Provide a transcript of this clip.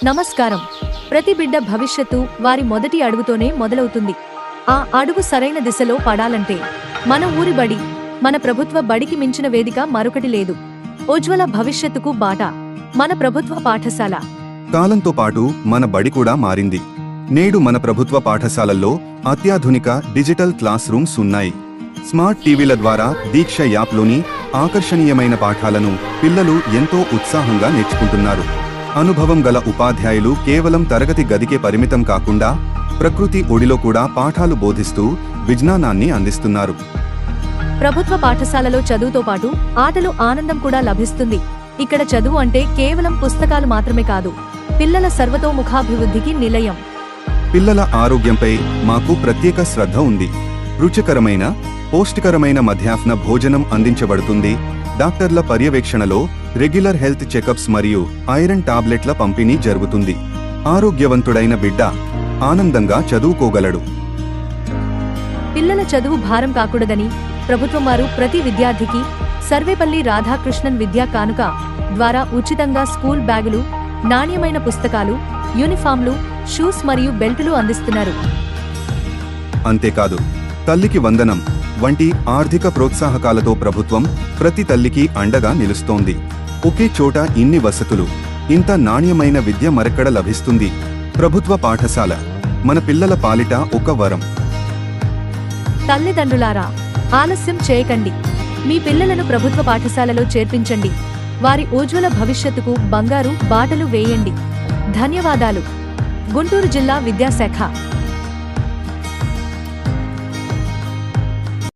నమస్కారం. ప్రతి బిడ్డ భవిష్యత్తు వారి మొదటి అడుగుతోనే మొదలవుతుంది. ఆ అడుగు సరైన దిశలో పడాలంటే మన ఊరి బడి, మన ప్రభుత్వ బడికి మించిన వేదిక మరొకటి లేదు. ఉజ్వల భవిష్యత్తుకు బాట మన ప్రభుత్వ పాఠశాల. కాలంతో పాటు మన బడి కూడా మారింది. నేడు మన ప్రభుత్వ పాఠశాలల్లో అత్యాధునిక డిజిటల్ క్లాస్ రూమ్స్ ఉన్నాయి. స్మార్ట్ టీవీల ద్వారా దీక్ష యాప్లోని ఆకర్షణీయమైన పాఠాలను పిల్లలు ఎంతో ఉత్సాహంగా నేర్చుకుంటున్నారు. అనుభవం గల ఉపాధ్యాయులు కేవలం తరగతి గదికే పరిమితం కాకుండా ప్రకృతి ఒడిలో కూడా పాఠాలు బోధిస్తూ విజ్ఞానాన్ని అందిస్తున్నారు. ప్రభుత్వ పాఠశాలలో చదువుతో పాటు ఆటలు ఆనందం కూడా లభిస్తుంది. ఇక్కడ చదువు అంటే కేవలం పుస్తకాలు మాత్రమే కాదు, పిల్లల సర్వతోముఖాభివృద్ధికి నిలయం. పిల్లల ఆరోగ్యంపై మాకు ప్రత్యేక శ్రద్ధ ఉంది. రుచికరమైన, పౌష్టికరమైన మధ్యాహ్న భోజనం అందించబడుతుంది. డాక్టర్ల పర్యవేక్షణలో రెగ్యులర్ హెల్త్ చెకప్స్ మరియు ఐరన్ టాబ్లెట్ల పంపిణీ జరుగుతుంది. ఆరోగ్యవంతుడైన బిడ్డ ఆనందంగా చదువుకోగలడు. పిల్లల చదువు భారం కాకూడదని ప్రభుత్వం వారు ప్రతి విద్యార్థికి సర్వేపల్లి రాధాకృష్ణన్ విద్యా కానుక ద్వారా ఉచితంగా స్కూల్ బ్యాగులు, నాణ్యమైన పుస్తకాలు, యూనిఫామ్లు, షూస్ మరియు బెల్టులు అందిస్తున్నారు. అంతేకాదు, తల్లికి వందనం వంటి ఆర్థిక ప్రోత్సాహకాలతో ప్రభుత్వం ప్రతి తల్లికి అండగా నిలుస్తోంది. ఒకే చోట ఇన్ని వసతులు, ఇంత నాణ్యమైన విద్య మరెక్కడ లభిస్తుంది? ప్రభుత్వ పాఠశాల మన పిల్లల పాలిట ఒక వరం. తల్లిదండ్రులారా, ఆలస్యం చేయకండి. మీ పిల్లలను ప్రభుత్వ పాఠశాలలో చేర్పించండి. వారి ఉజ్వల భవిష్యత్తుకు బంగారు బాటలు వేయండి. ధన్యవాదాలు. గుంటూరు జిల్లా విద్యాశాఖ.